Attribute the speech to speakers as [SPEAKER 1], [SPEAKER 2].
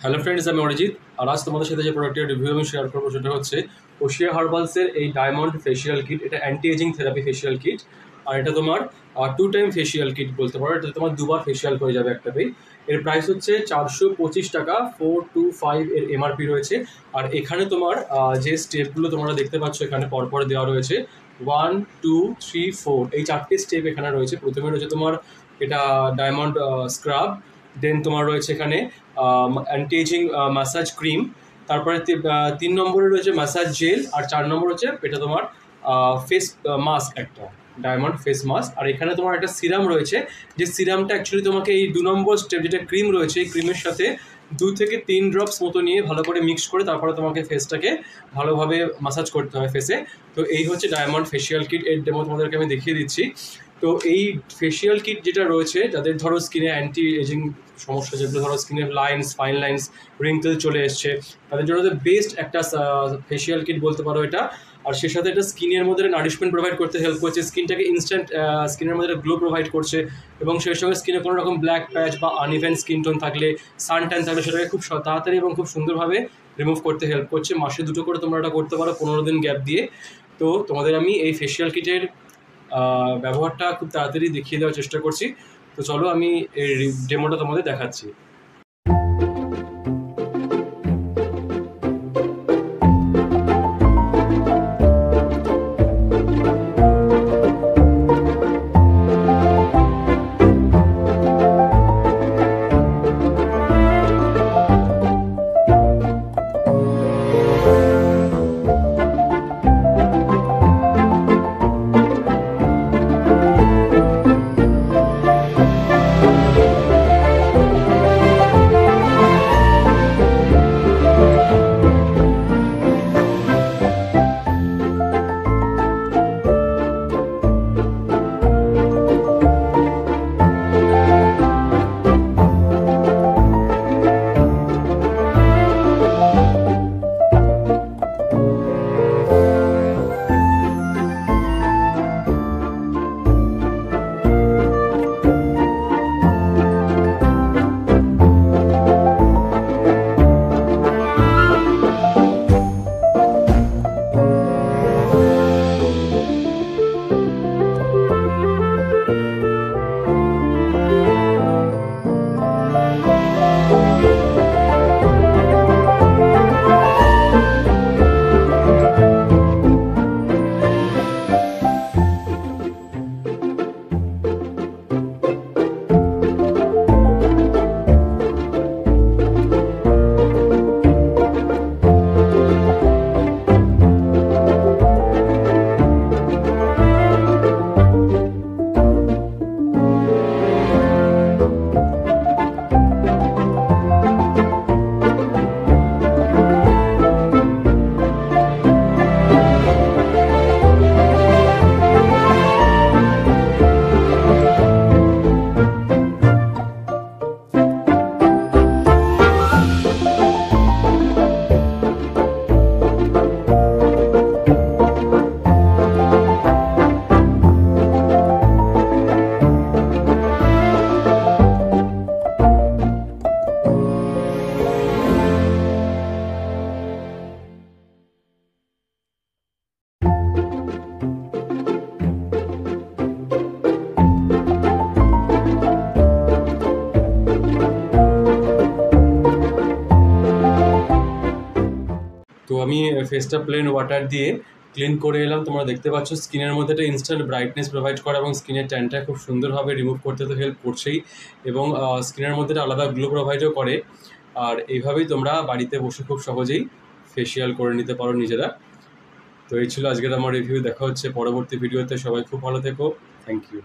[SPEAKER 1] Hello friends, আমি অরিজিৎ। আর আজ তোমাদের সাথে যে প্রোডাক্টের রিভিউ আমি শেয়ার করবো সেটা হচ্ছে ওশিয়া হার্বালসের এই ডায়মন্ড ফেসিয়াল কিট। এটা anti ageing therapy facial kit. আর এটা তোমার 2 টাইম ফেসিয়াল কিট বলতে পারো। এটা তোমার দুবার ফেসিয়াল হয়ে যাবে একটাতেই। এর প্রাইস হচ্ছে 425 টাকা। 425 এর এমআরপি রয়েছে। আর এখানে তোমার যে স্টেপগুলো তোমরা দেখতে পাচ্ছ এখানে পরপর দেওয়া রয়েছে 1, 2, 3, 4 এই 4টে স্টেপ এখানে রয়েছে। প্রথমে রয়েছে তোমার এটা ডায়মন্ড স্ক্রাব, দেন তোমার রয়েছে এখানে অ্যান্টি এজিং ম্যাসাজ ক্রিম, তারপরে 3 নম্বরে রয়েছে ম্যাসাজ জেল, আর 4 নম্বর হচ্ছে এটা তোমার ফেস মাস্ক, একটা ডায়মন্ড ফেস মাস্ক। আর এখানে তোমার একটা সিরাম রয়েছে, যে সিরামটা অ্যাকচুয়ালি তোমাকে এই 2 নম্বর স্টেপ যেটা ক্রিম রয়েছে এই ক্রিমের সাথে 2 থেকে 3 ড্রপস মতো নিয়ে ভালো করে মিক্স করে তারপরে তোমাকে ফেসটাকে ভালোভাবে ম্যাসাজ করতে হয় ফেসে। তো এই হচ্ছে ডায়মন্ড ফেসিয়াল কিট। এর ডেমো তোমাদেরকে আমি দেখিয়ে দিচ্ছি। তো এই ফেসিয়াল কিট যেটা রয়েছে, যাদের ধরো স্কিনে অ্যান্টি এজিং সমস্যা, যেগুলো ধরো স্কিনের লাইন্স, ফাইন লাইন্স, রিঙ্কেল চলে এসছে, তাদের জন্য বেস্ট একটা ফেসিয়াল কিট বলতে পারো এটা। আর সে সাথে এটা স্কিনের মধ্যে নারিশমেন্ট প্রোভাইড করতে হেল্প করছে, স্কিনটাকে ইনস্ট্যান্ট স্কিনের মধ্যে গ্লো প্রোভাইড করছে, এবং সেই সঙ্গে স্কিনে কোনো রকম ব্ল্যাক প্যাচ বা আনইভেন স্কিন টোন থাকলে, সান ট্যান থাকলে সেটাকে খুব তাড়াতাড়ি এবং খুব সুন্দরভাবে রিমুভ করতে হেল্প করছে। মাসে 2টো করে তোমরা এটা করতে পারো 15 দিন গ্যাপ দিয়ে। তো তোমাদের আমি এই ফেসিয়াল কিটের ব্যবহারটা খুব তাড়াতাড়ি দেখিয়ে দেওয়ার চেষ্টা করছি। তো চলো আমি এই ডেমোটা তোমাদের দেখাচ্ছি। তো আমি ফেসটা প্লেন ওয়াটার দিয়ে ক্লিন করে এলাম। তোমরা দেখতে পাচ্ছ স্কিনের মধ্যে একটা ইনস্ট্যান্ট ব্রাইটনেস প্রোভাইড করে এবং স্কিনের ট্যানটা খুব সুন্দরভাবে রিমুভ করতে তো হেল্প করছেই, এবং স্কিনের মধ্যে একটা আলাদা গ্লো প্রোভাইডও করে। আর এইভাবেই তোমরা বাড়িতে বসে খুব সহজেই ফেসিয়াল করে নিতে পারো নিজেরা। তো এই ছিল আজকের আমার রিভিউ। দেখা হচ্ছে পরবর্তী ভিডিওতে। সবাই খুব ভালো থেকো। Thank you.